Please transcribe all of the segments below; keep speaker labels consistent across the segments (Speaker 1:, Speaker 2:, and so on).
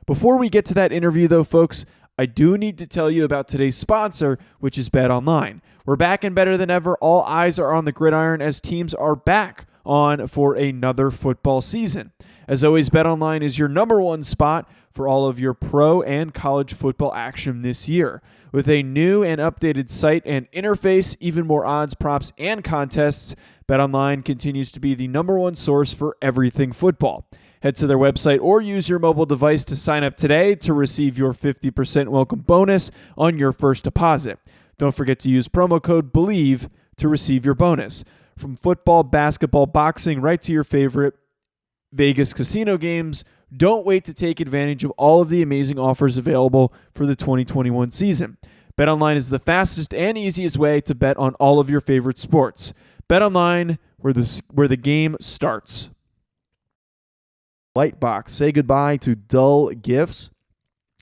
Speaker 1: Before we get to that interview, though, folks, I do need to tell you about today's sponsor, which is BetOnline. We're back and better than ever. All eyes are on the gridiron as teams are back on for another football season. As always, BetOnline is your number one spot for all of your pro and college football action this year. With a new and updated site and interface, even more odds, props, and contests, BetOnline continues to be the number one source for everything football. Head to their website or use your mobile device to sign up today to receive your 50% welcome bonus on your first deposit. Don't forget to use promo code BELIEVE to receive your bonus. From football, basketball, boxing, right to your favorite Vegas casino games, don't wait to take advantage of all of the amazing offers available for the 2021 season. BetOnline is the fastest and easiest way to bet on all of your favorite sports. BetOnline, where the game starts. Lightbox, say goodbye to dull gifts.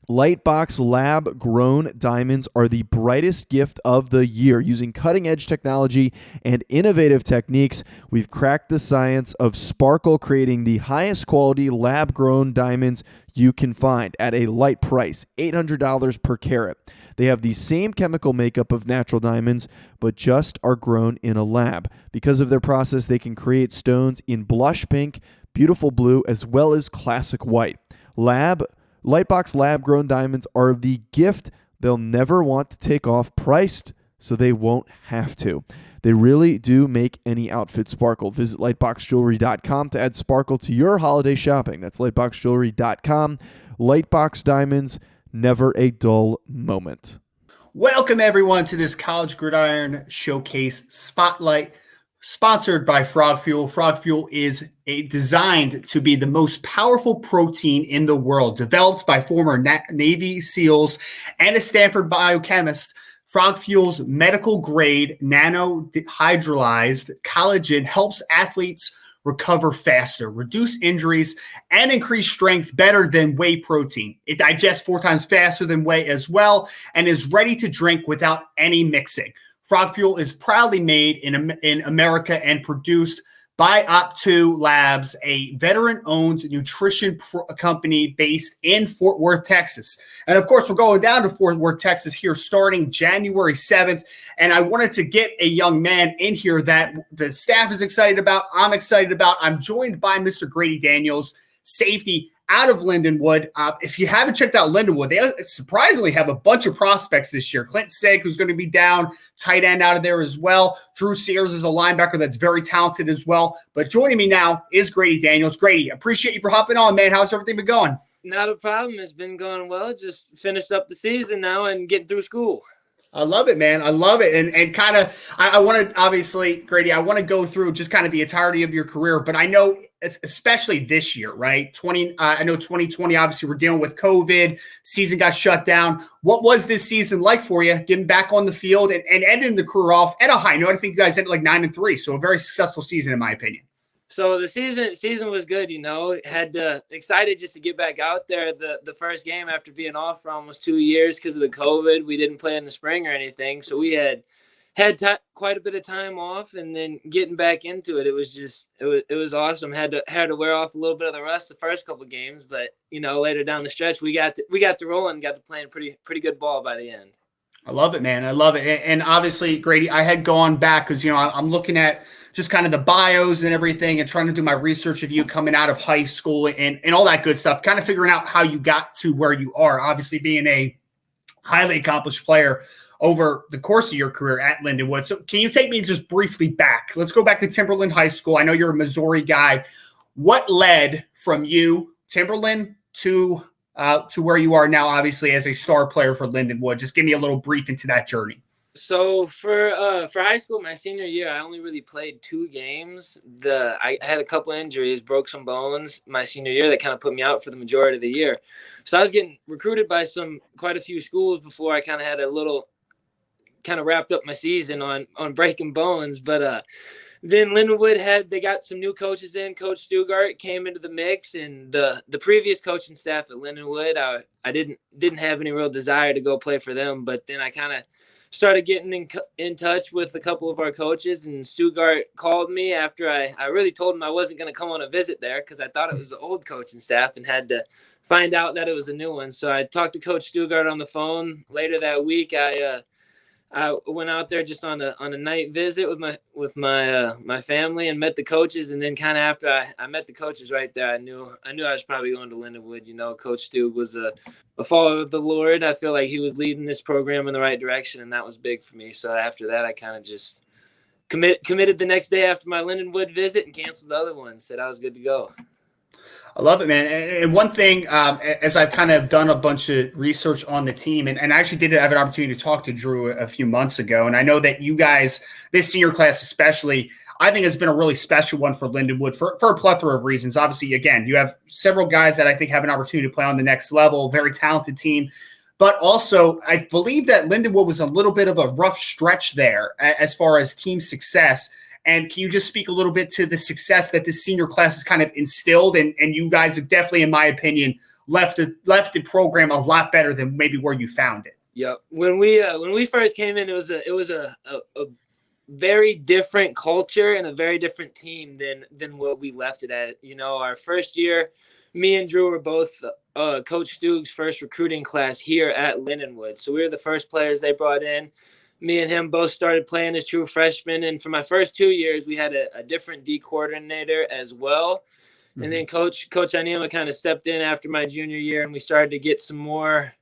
Speaker 1: Lightbox lab-grown diamonds are the brightest gift of the year. Using cutting-edge technology and innovative techniques, we've cracked the science of sparkle, creating the highest quality lab-grown diamonds you can find at a light price, $800 per carat. They have the same chemical makeup of natural diamonds, but just are grown in a lab. Because of their process, they can create stones in blush pink, beautiful blue, as well as classic white. Lightbox lab-grown diamonds are the gift they'll never want to take off, priced so they won't have to. They really do make any outfit sparkle. Visit lightboxjewelry.com to add sparkle to your holiday shopping. That's lightboxjewelry.com. Lightbox diamonds, never a dull moment.
Speaker 2: Welcome, everyone, to this College Gridiron Showcase Spotlight, sponsored by Frog Fuel. Frog Fuel is designed to be the most powerful protein in the world. Developed by former Navy SEALs and a Stanford biochemist, Frog Fuel's medical-grade nano-hydrolyzed collagen helps athletes recover faster, reduce injuries, and increase strength better than whey protein. It digests 4 times faster than whey as well and is ready to drink without any mixing. Frog Fuel is proudly made in America and produced by Op2 Labs, a veteran-owned nutrition company based in Fort Worth, Texas. And, of course, we're going down to Fort Worth, Texas here starting January 7th. And I wanted to get a young man in here that the staff is excited about, I'm excited about. I'm joined by Mr. Grady Daniels, safety out of Lindenwood. If you haven't checked out Lindenwood, they surprisingly have a bunch of prospects this year. Clint Sig, who's going to be down, tight end out of there as well. Drew Sears is a linebacker that's very talented as well. But joining me now is Grady Daniels. Grady, appreciate you for hopping on, man. How's everything been going?
Speaker 3: Not a problem. It's been going well. Just finished up the season now and getting through school.
Speaker 2: I love it, man. I love it. And kind of, I want to, obviously, Grady, I want to go through just kind of the entirety of your career, but I know, especially this year, right? I know 2020, obviously we're dealing with COVID, season got shut down. What was this season like for you, getting back on the field and ending the career off at a high note? I think you guys ended like 9-3, so a very successful season in my opinion.
Speaker 3: So the season was good, excited just to get back out there. The first game after being off for almost 2 years because of the COVID, we didn't play in the spring or anything. So we had quite a bit of time off, and then getting back into it, it was awesome. Had to wear off a little bit of the rust the first couple of games, but later down the stretch we got to roll and got to playing pretty good ball by the end.
Speaker 2: I love it, man. I love it. And obviously, Grady, I had gone back because, I'm looking at just kind of the bios and everything and trying to do my research of you coming out of high school and all that good stuff, kind of figuring out how you got to where you are, obviously being a highly accomplished player over the course of your career at Lindenwood. So can you take me just briefly back? Let's go back to Timberland High School. I know you're a Missouri guy. What led from you, Timberland, to where you are now, obviously, as a star player for Lindenwood? Just give me a little brief into that journey.
Speaker 3: So for high school, my senior year, I only really played 2 games. I had a couple injuries, broke some bones my senior year that kind of put me out for the majority of the year. So I was getting recruited by quite a few schools before I kind of had a little kind of wrapped up my season on breaking bones. But then Lindenwood they got some new coaches in. Coach Stugart came into the mix, and the previous coaching staff at Lindenwood, I didn't have any real desire to go play for them. But then I kind of started getting in touch with a couple of our coaches, and Stugart called me after I really told him I wasn't going to come on a visit there because I thought it was the old coaching staff and had to find out that it was a new one. So I talked to Coach Stugart on the phone. Later that week, I went out there just on a night visit with my family and met the coaches. And then kind of after I met the coaches right there, I knew I was probably going to Lindenwood. You know, Coach Stug was a follower of the Lord. I feel like he was leading this program in the right direction, and that was big for me. So after that, I kind of just committed the next day after my Lindenwood visit and canceled the other one. Said I was good to go.
Speaker 2: I love it, man. And one thing, as I've kind of done a bunch of research on the team, and I actually did have an opportunity to talk to Drew a few months ago, and I know that you guys, this senior class especially, I think has been a really special one for Lindenwood for a plethora of reasons. Obviously, again, you have several guys that I think have an opportunity to play on the next level, very talented team. But also, I believe that Lindenwood was a little bit of a rough stretch there as far as team success. And can you just speak a little bit to the success that this senior class has kind of instilled? And you guys have definitely, in my opinion, left the program a lot better than maybe where you found it.
Speaker 3: Yep. When we first came in, it was a very different culture and a very different team than what we left it at. You know, our first year, me and Drew were both Coach Stug's first recruiting class here at Lindenwood. So we were the first players they brought in. Me and him both started playing as true freshmen. And for my first 2 years, we had a different D coordinator as well. Mm-hmm. And then Coach Anima kind of stepped in after my junior year, and we started to get some more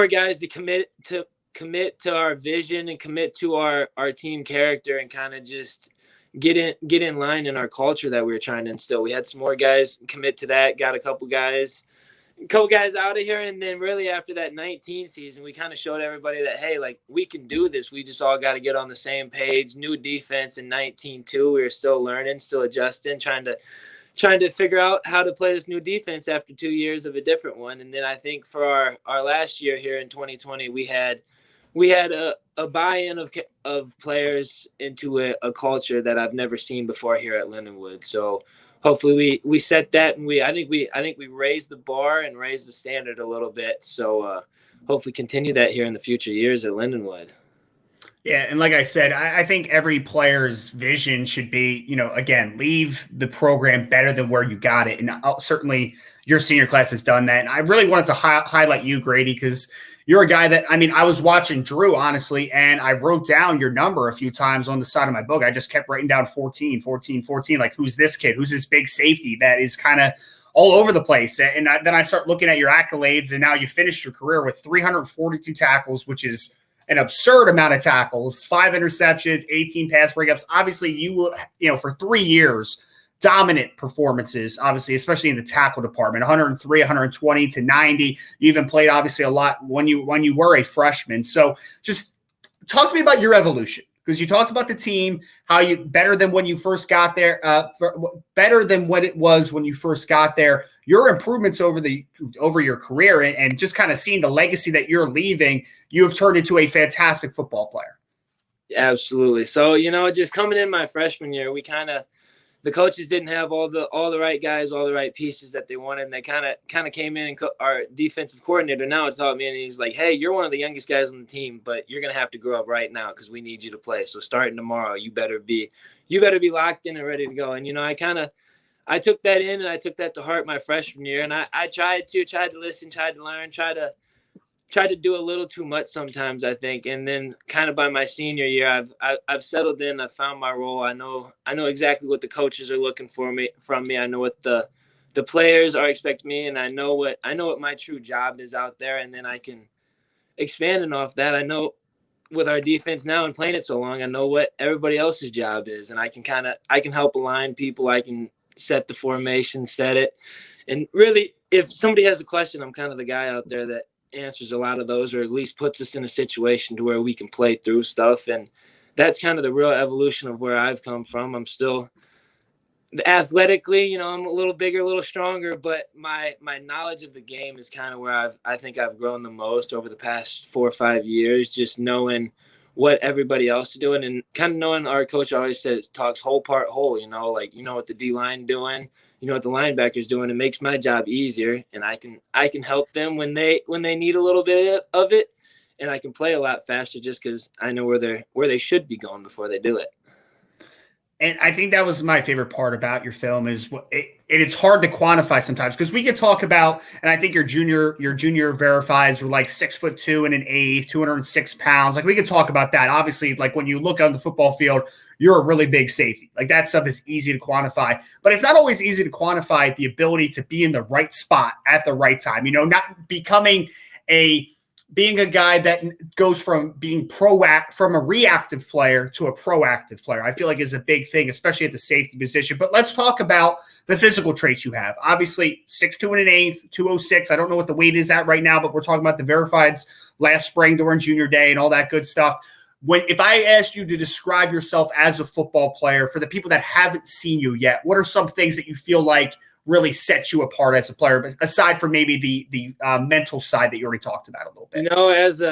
Speaker 3: guys to commit to our vision and commit to our team character and kind of just get in line in our culture that we were trying to instill. We had some more guys commit to that, got a couple guys out of here. And then really after that 19 season, we kind of showed everybody that, hey, like, we can do this. We just all got to get on the same page. New defense in 19 too. We were still learning, still adjusting, trying to figure out how to play this new defense after 2 years of a different one. And then I think for our last year here in 2020, we had a buy-in of players into a culture that I've never seen before here at Lindenwood. So hopefully we set that, and I think we raised the bar and raised the standard a little bit. So hopefully continue that here in the future years at Lindenwood.
Speaker 2: Yeah, and like I said, I think every player's vision should be, you know, again, leave the program better than where you got it. And certainly your senior class has done that. And I really wanted to highlight you, Grady, because you're a guy that, I mean, I was watching Drew, honestly, and I wrote down your number a few times on the side of my book. I just kept writing down 14, like, who's this kid? Who's this big safety that is kind of all over the place? And then I start looking at your accolades, and now you finished your career with 342 tackles, which is an absurd amount of tackles, 5 interceptions, 18 pass breakups. Obviously, you know, for 3 years, dominant performances, obviously, especially in the tackle department, 103, 120 to 90. You even played, obviously, a lot when you were a freshman. So just talk to me about your evolution, because you talked about the team, how you better than when you first got there, better than what it was when you first got there, your improvements over your career, and just kind of seeing the legacy that you're leaving. You have turned into a fantastic football player.
Speaker 3: Absolutely. So, you know, just coming in my freshman year, the coaches didn't have all the right guys, all the right pieces that they wanted. And they kind of came in, and our defensive coordinator now taught me, and he's like, hey, you're one of the youngest guys on the team, but you're going to have to grow up right now because we need you to play. So starting tomorrow, you better be locked in and ready to go. And, you know, I took that in, and I took that to heart my freshman year. And I tried to listen, tried to learn, tried to do a little too much sometimes, I think. And then kind of by my senior year, I've settled in. I've found my role. I know exactly what the coaches are looking from me. I know what the players are expecting me, and I know what my true job is out there. And then I can expand off that. I know with our defense now and playing it so long, I know what everybody else's job is, and I can help align people. I can set the formation, set it. And really, if somebody has a question, I'm kind of the guy out there that answers a lot of those, or at least puts us in a situation to where we can play through stuff. And that's kind of the real evolution of where I've come from. I'm still athletically, you know, I'm a little bigger, a little stronger, but my knowledge of the game is kind of where I think I've grown the most over the past 4 or 5 years, just knowing what everybody else is doing, and kind of knowing our coach always says, talks whole part whole, you know, like, you know what the D-line doing, you know what the linebackers doing. It makes my job easier, and I can help them when they need a little bit of it, and I can play a lot faster just because I know where they should be going before they do it.
Speaker 2: And I think that was my favorite part about your film is it's hard to quantify sometimes because we could talk about, and I think your junior verifieds were like 6'2" and an eighth, 206 pounds. Like we could talk about that. Obviously, like when you look on the football field, you're a really big safety. Like that stuff is easy to quantify, but it's not always easy to quantify the ability to be in the right spot at the right time. You know, not being a guy that goes from being from a reactive player to a proactive player, I feel like is a big thing, especially at the safety position. But let's talk about the physical traits you have. Obviously, 6'2" and an eighth, 206. I don't know what the weight is at right now, but we're talking about the verifieds last spring during junior day and all that good stuff. If I asked you to describe yourself as a football player, for the people that haven't seen you yet, what are some things that you feel like really sets you apart as a player, but aside from maybe the mental side that you already talked about a little bit?
Speaker 3: You know, as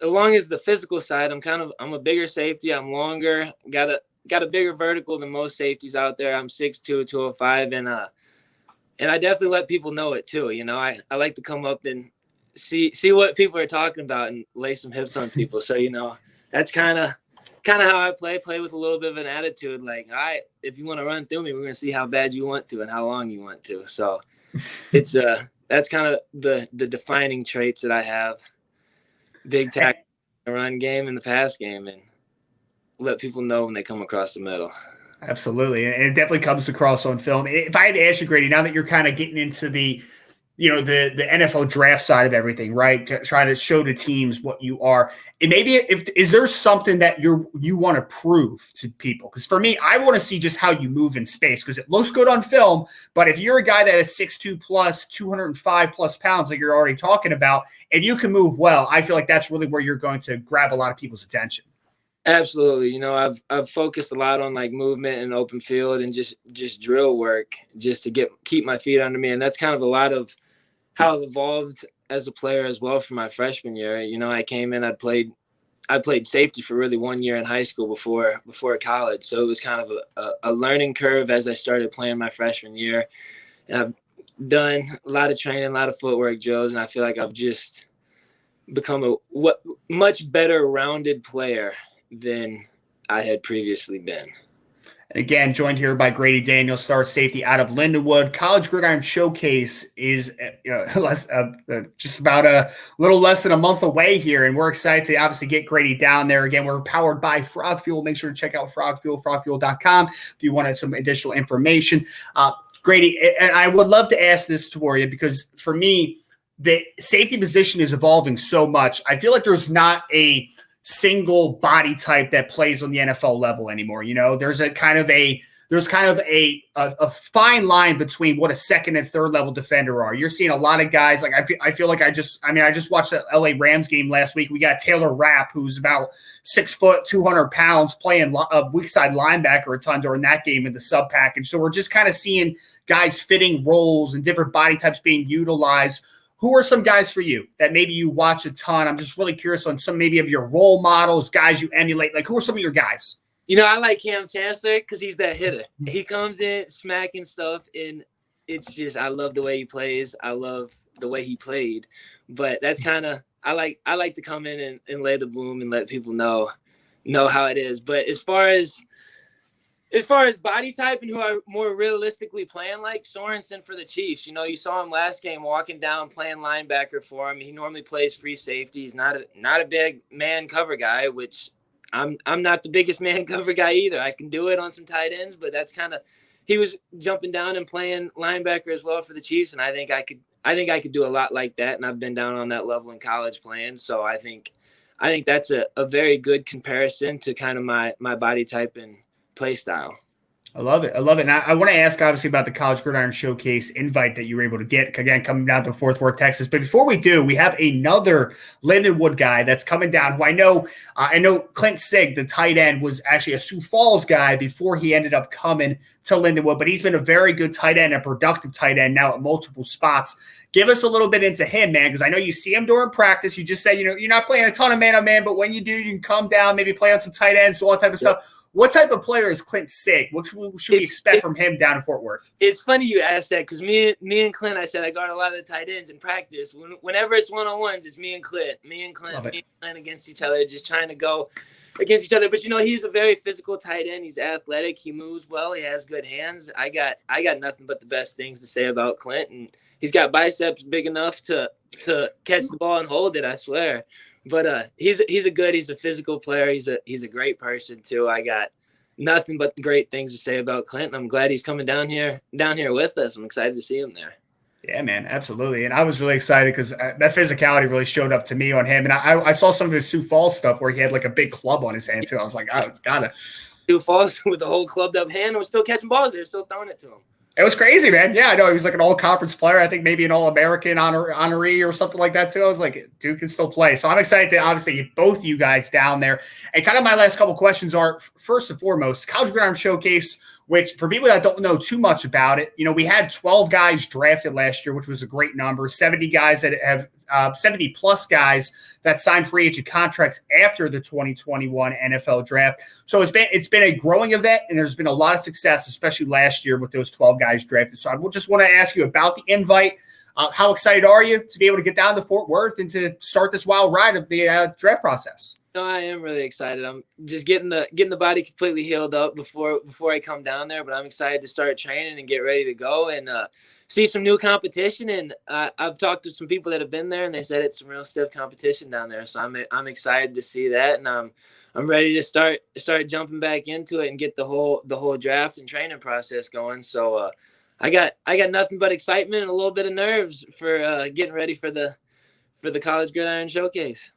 Speaker 3: long as the physical side, I'm a bigger safety. I'm longer, got a bigger vertical than most safeties out there. I'm 6'2", 205, and I definitely let people know it too. You know, I like to come up and see what people are talking about and lay some hips on people. So, you know, that's kind of how I play with a little bit of an attitude. Like, all right, if you want to run through me, we're going to see how bad you want to and how long you want to. So it's that's kind of the defining traits that I have. Big tackle, run game and the pass game, and let people know when they come across the middle.
Speaker 2: Absolutely. And it definitely comes across on film. If I had to ask you, Grady, now that you're kind of getting into the NFL draft side of everything, right? Trying to show the teams what you are. And maybe is there something that you want to prove to people? Because for me, I want to see just how you move in space because it looks good on film. But if you're a guy that is 6'2 plus, 205 plus pounds, like you're already talking about, and you can move well, I feel like that's really where you're going to grab a lot of people's attention.
Speaker 3: Absolutely. You know, I've focused a lot on like movement and open field and just drill work just to keep my feet under me. And that's kind of a lot of how I've evolved as a player as well from my freshman year. You know, I came in, I played safety for really 1 year in high school before college. So it was kind of a learning curve as I started playing my freshman year. And I've done a lot of training, a lot of footwork drills, and I feel like I've just become a much better rounded player than I had previously been.
Speaker 2: And again, joined here by Grady Daniels, star safety out of Lindenwood. College Gridiron Showcase is just about a little less than a month away here, and we're excited to obviously get Grady down there. Again, we're powered by Frog Fuel. Make sure to check out Frog Fuel, frogfuel.com if you wanted some additional information. Grady, and I would love to ask this for you because for me, the safety position is evolving so much. I feel like there's not a single body type that plays on the NFL level anymore. You know, there's kind of a fine line between what a second and third level defender are. You're seeing a lot of guys like I feel like I just watched the LA Rams game last week. We got Taylor Rapp, who's about 6 foot, 200 pounds, playing a weak side linebacker a ton during that game in the sub package. So we're just kind of seeing guys fitting roles and different body types being utilized. Who are some guys for you that maybe you watch a ton? I'm just really curious on some maybe of your role models, guys you emulate. Like, who are some of your guys?
Speaker 3: You know, I like Cam Chancellor because he's that hitter. He comes in smacking stuff, and it's just I love the way he plays. I love the way he played. But that's kind of I like to come in and lay the boom and let people know how it is. But as far as body type and who I more realistically playing like, Sorensen for the Chiefs. You know, you saw him last game walking down playing linebacker for him. He normally plays free safety. He's not a big man cover guy, which I'm not the biggest man cover guy either. I can do it on some tight ends, but that's kind of he was jumping down and playing linebacker as well for the Chiefs, and I think I could do a lot like that, and I've been down on that level in college playing. So I think that's a very good comparison to kind of my body type and play style.
Speaker 2: I love it. And I want to ask, obviously, about the College Gridiron Showcase invite that you were able to get, again, coming down to Fort Worth, Texas. But before we do, we have another Lindenwood guy that's coming down who I know Clint Sig, the tight end, was actually a Sioux Falls guy before he ended up coming Lindenwood, but he's been a very good tight end, a productive tight end now at multiple spots. Give us a little bit into him, man, because I know you see him during practice. You just said, you're not playing a ton of man-on-man, but when you do, you can come down, maybe play on some tight ends, all that type of stuff. What type of player is Clint Sig? What should we expect from him down in Fort Worth?
Speaker 3: It's funny you asked that because me and Clint, I said I guard a lot of the tight ends in practice. Whenever it's one-on-ones, it's me and Clint against each other, just trying to go against each other. But, he's a very physical tight end. He's athletic. He moves well. He has good hands. I got nothing but the best things to say about Clint. And he's got biceps big enough to catch the ball and hold it, I swear. But he's a physical player. He's a great person too. I got nothing but great things to say about Clint. I'm glad he's coming down here with us. I'm excited to see him there.
Speaker 2: Yeah, man, absolutely. And I was really excited because that physicality really showed up to me on him. And I saw some of his Sioux Falls stuff where he had like a big club on his hand too. I was like, it's gotta.
Speaker 3: Sioux Falls with the whole clubbed up hand and was still catching balls there, still throwing it to him.
Speaker 2: It was crazy, man. Yeah, I know. He was like an all-conference player. I think maybe an all-American honoree or something like that, too. I was like, dude can still play. So I'm excited to obviously get both you guys down there. And kind of my last couple questions are, first and foremost, College Gridiron Showcase, which for people that don't know too much about it, we had 12 guys drafted last year, which was a great number, 70 guys that have 70-plus guys that signed free agent contracts after the 2021 NFL draft. So it's been a growing event, and there's been a lot of success, especially last year with those 12 guys drafted. So I just want to ask you about the invite. How excited are you to be able to get down to Fort Worth and to start this wild ride of the draft process?
Speaker 3: No, I am really excited. I'm just getting the body completely healed up before I come down there, but I'm excited to start training and get ready to go and see some new competition. And I've talked to some people that have been there, and they said it's some real stiff competition down there. So I'm excited to see that, and I'm ready to start jumping back into it and get the whole draft and training process going. So I got nothing but excitement and a little bit of nerves for getting ready for the College Gridiron Showcase.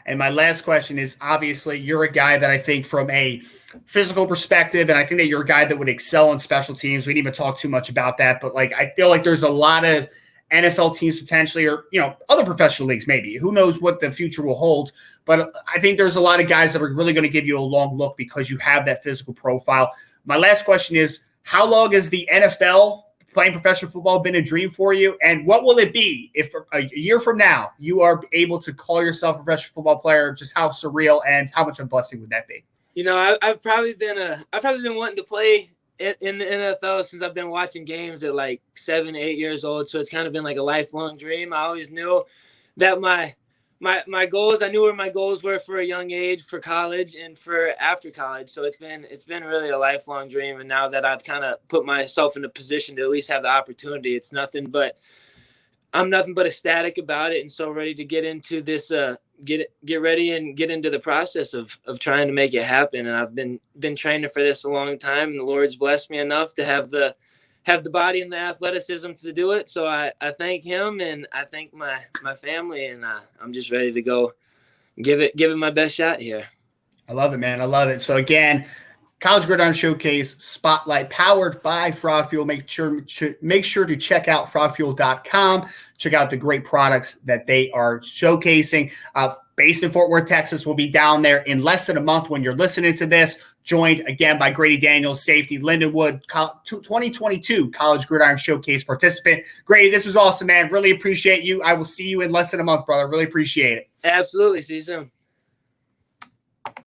Speaker 2: And my last question is, obviously, you're a guy that I think from a physical perspective, and I think that you're a guy that would excel on special teams. We didn't even talk too much about that, but I feel like there's a lot of NFL teams potentially, or other professional leagues maybe. Who knows what the future will hold? But I think there's a lot of guys that are really going to give you a long look because you have that physical profile. My last question is, how long is the NFL playing professional football been a dream for you? And what will it be if a year from now you are able to call yourself a professional football player? Just how surreal and how much of a blessing would that be?
Speaker 3: I've probably been wanting to play in the NFL since I've been watching games at like 7, 8 years old. So it's kind of been like a lifelong dream. I always knew that my goals, I knew where my goals were for a young age, for college and for after college. So it's been really a lifelong dream. And now that I've kind of put myself in a position to at least have the opportunity, I'm nothing but ecstatic about it. And so ready to get into this, get ready and get into the process of trying to make it happen. And I've been training for this a long time, and the Lord's blessed me enough to have the body and the athleticism to do it. So I thank him, and I thank my family, and I'm just ready to go give it my best shot here.
Speaker 2: I love it, man. I love it. So again, College Gridiron Showcase Spotlight, powered by Frog Fuel. Make sure to check out frogfuel.com. Check out the great products that they are showcasing. Based in Fort Worth, Texas, will be down there in less than a month when you're listening to this. Joined again by Grady Daniels, safety, Lindenwood, 2022 College Gridiron Showcase participant. Grady, this was awesome, man. Really appreciate you. I will see you in less than a month, brother. Really appreciate it.
Speaker 3: Absolutely. See you soon.